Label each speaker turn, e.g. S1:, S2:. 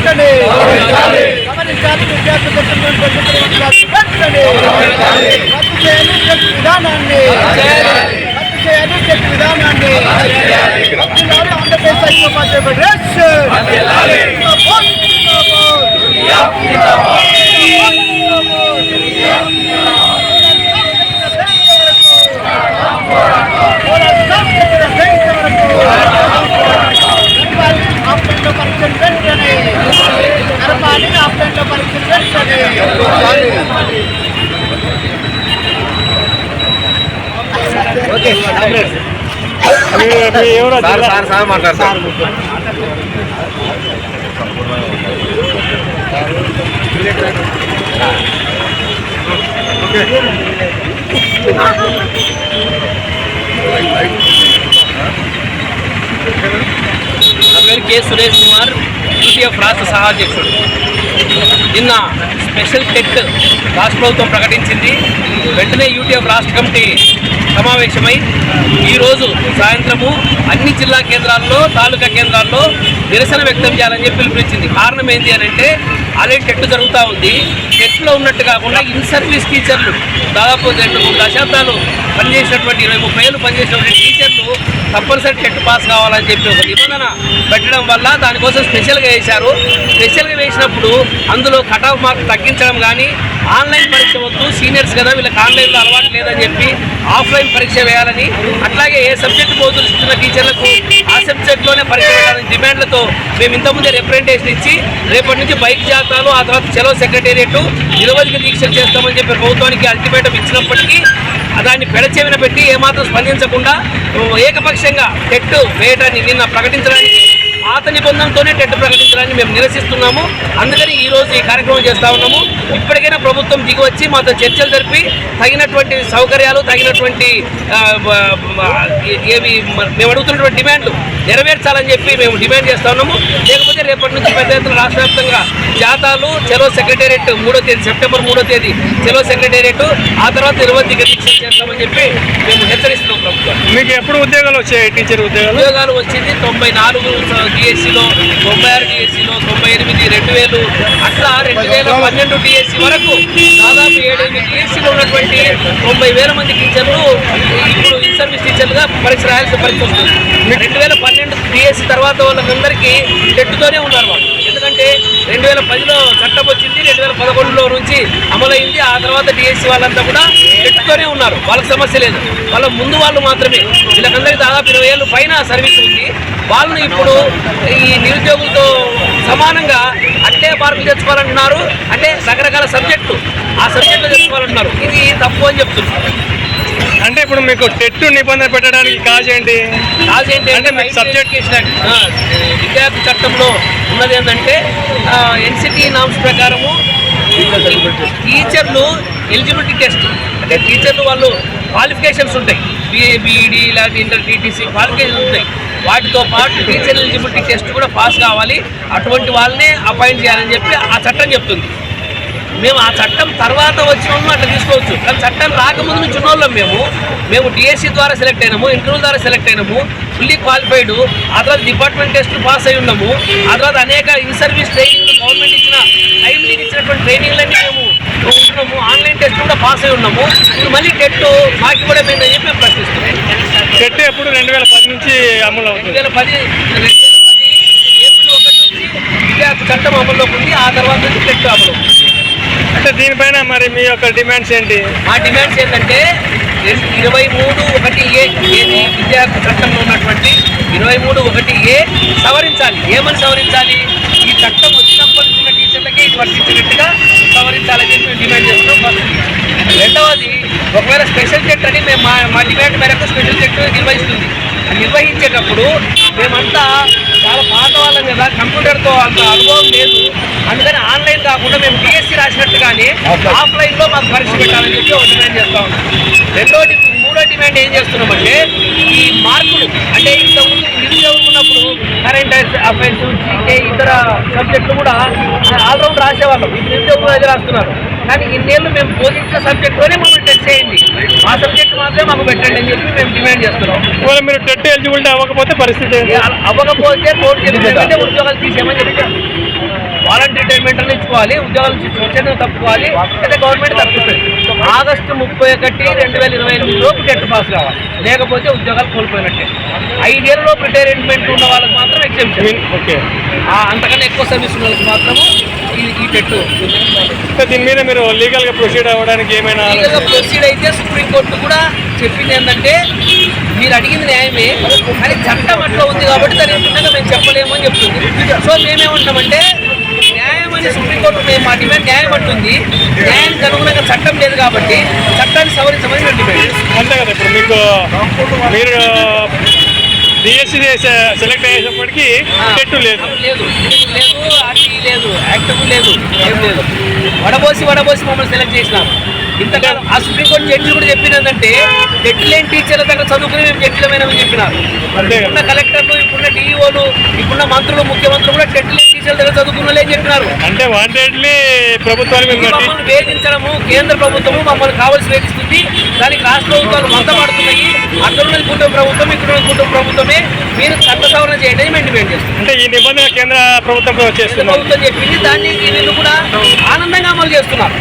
S1: వెంటనే గమనించాలి. విద్యార్థులు వెంటనే రద్దు చేయాలి టెట్ విధానాన్ని, రద్దు చేయాలి టెట్ విధానాన్ని. ఆంధ్రప్రదేశ్ ఐక్యపార్టీ ఆఫ్లైన్లో పరీక్షలు వెంటనే జరపాలి. ఆఫ్లైన్లో పరీక్షలు వెంటనే
S2: మాట్లాడతారు.
S3: నా పేరు కె సురేష్ కుమార్, యూటీఎఫ్ రాష్ట్ర సహాధ్యక్షుడు. నిన్న స్పెషల్ టెట్ రాష్ట్ర ప్రభుత్వం ప్రకటించింది. వెంటనే యూటీఎఫ్ రాష్ట్ర కమిటీ సమావేశమై ఈరోజు సాయంత్రము అన్ని జిల్లా కేంద్రాల్లో, తాలూకా కేంద్రాల్లో నిరసన వ్యక్తం చేయాలని చెప్పి పిలుపునిచ్చింది. కారణం ఏంటి అని అంటే ఆల్రెడీ టెట్ జరుగుతూ ఉంది. టెట్లో ఉన్నట్టు కాకుండా ఇన్ సర్వీస్ టీచర్లు దాదాపు 2-3 దశాబ్దాలు పనిచేసినటువంటి 20-30 ఏళ్ళు పనిచేసినటువంటి టీచర్లు తప్పనిసరి టెట్ పాస్ కావాలని చెప్పి ఒక నిబంధన పెట్టడం వల్ల దానికోసం స్పెషల్గా వేశారు. స్పెషల్గా వేసినప్పుడు అందులో కట్ ఆఫ్ మార్క్స్ తగ్గించడం కానీ, ఆన్లైన్ పరీక్ష వద్దు, సీనియర్స్ కదా వీళ్ళకి ఆన్లైన్లో అలవాటు లేదని చెప్పి ఆఫ్లైన్ పరీక్ష వేయాలని, అట్లాగే ఏ సబ్జెక్టు బోధులు ఇస్తున్న టీచర్లకు ఆ సబ్జెక్ట్లోనే పరీక్ష వేయాలని డిమాండ్లతో మేము ఇంతకుముందే రిప్రజెంటేషన్ ఇచ్చి రేపటి నుంచి బైక్ జాతాలు, ఆ తర్వాత చలో సెక్రటేరియట్ నిరవధిక దీక్షలు చేస్తామని చెప్పి ప్రభుత్వానికి అల్టిమేటం ఇచ్చినప్పటికీ దాన్ని పెడచెవిన పెట్టి ఏమాత్రం స్పందించకుండా ఏకపక్షంగా టెట్ వేయడాన్ని నిన్న ప్రకటించడానికి, పాత నిబంధనతోనే టెట్ ప్రకటించడాన్ని మేము నిరసిస్తున్నాము. అందుకని ఈరోజు ఈ కార్యక్రమం చేస్తూ ఉన్నాము. ఇప్పటికైనా ప్రభుత్వం దిగివచ్చి మాతో చర్చలు జరిపి తగినటువంటి సౌకర్యాలు, తగినటువంటి ఏవి మేము అడుగుతున్నటువంటి డిమాండ్లు నెరవేర్చాలని చెప్పి మేము డిమాండ్ చేస్తూ ఉన్నాము. లేకపోతే రేపటి నుంచి పెద్ద ఎత్తున రాష్ట్ర వ్యాప్తంగా జాతాలు, చలో సెక్రటేరియట్ 3వ తేదీ సెప్టెంబర్ 3వ తేదీ చలో సెక్రటేరియట్, ఆ తర్వాత నిరవధిక దీక్షలు చేస్తామని చెప్పి మేము హెచ్చరిస్తున్నాం ప్రభుత్వం.
S2: మీకు ఎప్పుడు ఉద్యోగాలు వచ్చాయి? టీచర్
S3: ఉద్యోగాలు వచ్చింది 94 డిఎస్సిలో, 96 డిఎస్సిలో, 98, 2000 అట్లా 2012 డిఎస్సి వరకు దాదాపు 7-8 డిఎస్సిలో ఉన్నటువంటి 90,000 మంది టీచర్లు ఇప్పుడు ఇన్ సర్వీస్ టీచర్లుగా పరీక్ష రాయాల్సిన పరిస్థితి వస్తుంది. 2012 డిఎస్సి తర్వాత వాళ్ళందరికీ టెట్తోనే ఉన్నారు వాళ్ళు. ఎందుకంటే 2010లో చట్టం వచ్చింది, 2011లో నుంచి అమలైంది. ఆ తర్వాత డిఎస్సి వాళ్ళంతా కూడా టెట్తోనే ఉన్నారు, వాళ్ళకి సమస్య లేదు. వాళ్ళ ముందు వాళ్ళు మాత్రమే, వీళ్ళకందరికీ దాదాపు 20 ఏళ్ళు పైన సర్వీస్ ఉంది. వాళ్ళని ఇప్పుడు ఈ నిరుద్యోగులతో సమానంగా అట్లే మార్కులు తెచ్చుకోవాలంటున్నారు. అంటే రకరకాల సబ్జెక్టు ఆ సబ్జెక్టులు తెచ్చుకోవాలంటున్నారు. ఇది తప్పు అని చెప్తున్నారు.
S2: అంటే ఇప్పుడు మీకు టెట్ నిబంధన పెట్టడానికి కాజ్ ఏంటి
S3: అంటే మీకు సబ్జెక్ట్ విద్యార్థి చట్టంలో ఉన్నది ఏంటంటే ఎన్సిటీ నామ్స్ ప్రకారము టీచర్లు ఎలిజిబిలిటీ టెస్ట్, అంటే టీచర్లు వాళ్ళు క్వాలిఫికేషన్స్ ఉంటాయి, బీఈడి ఇలాంటి ఇంటర్ టీటీసీ క్వాలిఫికేషన్స్ ఉంటాయి. వాటితో పాటు టీచర్ ఎలిజిబిలిటీ టెస్ట్ కూడా పాస్ కావాలి. అటువంటి వాళ్ళనే అపాయింట్ చేయాలని చెప్పి ఆ చట్టం చెప్తుంది. మేము ఆ చట్టం తర్వాత వచ్చిన వాళ్ళని అట్లా తీసుకోవచ్చు, కానీ చట్టం రాకముందు నుంచి ఉన్న వాళ్ళం మేము డిఎస్సి ద్వారా సెలెక్ట్ అయినాము, ఇంటర్వ్యూ ద్వారా సెలెక్ట్ అయినాము, ఫుల్లీ క్వాలిఫైడ్. ఆ తర్వాత డిపార్ట్మెంట్ టెస్ట్ పాస్ అయి ఉన్నాము. ఆ తర్వాత అనేక ఇన్ సర్వీస్ ట్రైనింగ్ గవర్నమెంట్ ఇచ్చిన టైంలీకి ఇచ్చినటువంటి ట్రైనింగ్లన్నీ మేము ఉంటున్నాము. ఆన్లైన్ టెస్ట్ కూడా పాస్ అయి ఉన్నాము. ఇప్పుడు మళ్ళీ టెట్ మాకు కూడా మేము చెప్పి ప్రశ్నిస్తున్నాం.
S2: టెట్ ఎప్పుడు 2010 నుంచి అమలు అవుతుంది.
S3: 2010 ఏప్రిల్ 1 నుంచి విద్యార్థి చట్టం అమల్లోకి ఉంది. ఆ తర్వాత నుంచి టెట్ అమలు.
S2: అంటే దీనిపైన మరి మీ యొక్క డిమాండ్స్ ఏంటి?
S3: మా డిమాండ్స్ ఏంటంటే 23(1)(a) విద్యార్థి చట్టంలో ఉన్నటువంటి 23(1)(a) సవరించాలి. ఏమని సవరించాలి? ఈ చట్టం వచ్చినప్పటి నుంచి టీచర్లకే ఇది వర్తించినట్టుగా సవరించాలని చెప్పి మేము డిమాండ్ చేస్తున్నాం. రెండవది, ఒకవేళ స్పెషల్ టెట్ అని మేము మా డిమాండ్ మేరకు స్పెషల్ టెట్ నిర్వహిస్తుంది. నిర్వహించేటప్పుడు మేమంతా చాలా పాత వాళ్ళం కదా, కంప్యూటర్తో అంత అనుభవం లేదు. అందుకని ఆన్లైన్ కాకుండా మేము డిఎస్సి రాసినట్టుగానే ఆఫ్లైన్లో మాకు పరీక్ష పెట్టాలని చెప్పి ఒక డిమాండ్ చేస్తూ ఉన్నాం. మూడో డిమాండ్ ఏం చేస్తున్నామంటే ఈ మార్కులు, అంటే ఇంతకుముందు నిరుద్యోగున్నప్పుడు కరెంట్ అఫైర్స్, జీకే, ఇతర సబ్జెక్టులు కూడా ఆల్రౌండ్ రాసేవాళ్ళం. ఇప్పుడు నిరుద్యోగులు అది రాస్తున్నారు. కానీ ఇన్నేళ్ళు మేము బోధించిన సబ్జెక్ట్లోనే మమ్మల్ని టెస్ట్ చేయండి, ఆ సబ్జెక్ట్ మాత్రమే మాకు పెట్టండి అని చెప్పి మేము డిమాండ్ చేస్తున్నాం.
S2: ఒకవేళ మీరు టెట్ ఎలిజిబిలిటీ అవ్వకపోతే పరిస్థితి ఏంటి?
S3: అవ్వకపోతే కోర్టు చెప్పినట్టే ఉద్యోగాలు తీసేయమని చెప్పి వాలంటీర్ రిటైర్మెంట్ అని ఇచ్చుకోవాలి, ఉద్యోగాలు స్వచ్ఛంగా తప్పుకోవాలి, అయితే గవర్నమెంట్ తప్పుతుంది. ఆగస్టు 31, 2028 లోపు టెట్ పాస్ కావాలి, లేకపోతే ఉద్యోగాలు కోల్పోయినట్టే. 5 ఏళ్ళ లోపు రిటైర్మెంట్ ఉన్న వాళ్ళకి మాత్రం ఎగ్జామ్షన్,
S2: ఓకే.
S3: అంతకన్నా ఎక్కువ సర్వీస్ ఉన్న వాళ్ళకి మాత్రము ఈ టెట్.
S2: దీని మీద మీరు లీగల్గా ప్రొసీడ్ అవ్వడానికి ఏమైనా
S3: లీగల్గా ప్రొసీడ్ అయితే సుప్రీంకోర్టు కూడా చెప్పింది ఏంటంటే మీరు అడిగింది న్యాయమే, కానీ చట్టం అట్లా ఉంది కాబట్టి దాని విధంగా మేము చెప్పలేము అని చెప్తుంది. సో మేమేమంటామంటే న్యాయం అని సుప్రీంకోర్టు మా డిమాండ్ న్యాయం అంటుంది, న్యాయానికి అనుగుణంగా చట్టం లేదు కాబట్టి చట్టాన్ని సవరించమని మేము డిమాండ్ చేస్తాం.
S2: అంతే కదా. ఇప్పుడు మీరు డిఎస్సి సెలెక్ట్ అయ్యేటప్పటికి టెట్ లేదు,
S3: ఆర్టీ లేదు, యాక్టివ్ లేదు, ఏం లేదు. వడబోసి మమ్మల్ని సెలెక్ట్ చేసినారు. ఇంతకాలం ఆ సుప్రీంకోర్టు జడ్జిలు కూడా చెప్పిందంటే టెట్ లేని టీచర్ల దగ్గర చదువుకుని మేము జడ్జిలమైనమని చెప్పినారు. ఇప్పుడున్న కలెక్టర్లు, ఇప్పుడున్న డిఈఓలు, ఇప్పుడున్న మంత్రులు, ముఖ్యమంత్రులు కూడా టెట్ లేని టీచర్ల దగ్గర చదువుకున్నలే చెప్పినారు.
S2: అంటే వాంటెడ్లీ ప్రభుత్వాన్ని
S3: మమ్మల్ని వేధించడము, కేంద్ర ప్రభుత్వము మమ్మల్ని కావాల్సి వేధిస్తుంది, దానికి రాష్ట్ర ప్రభుత్వాలు మందపడుతున్నాయి. అక్కడ ఉన్నది కుటుంబ ప్రభుత్వం, ఇక్కడ ఉన్నది కుటుంబ ప్రభుత్వమే, మీరు చట్ట సవరణ చేయండి అని మేము డిమాండ్ చేస్తాం.
S2: అంటే ఈ నిబంధన కేంద్ర ప్రభుత్వం చేస్తున్నారు.
S3: ప్రభుత్వం చెప్పింది, దాన్ని వీళ్ళు కూడా ఆనందంగా అమలు చేస్తున్నారు.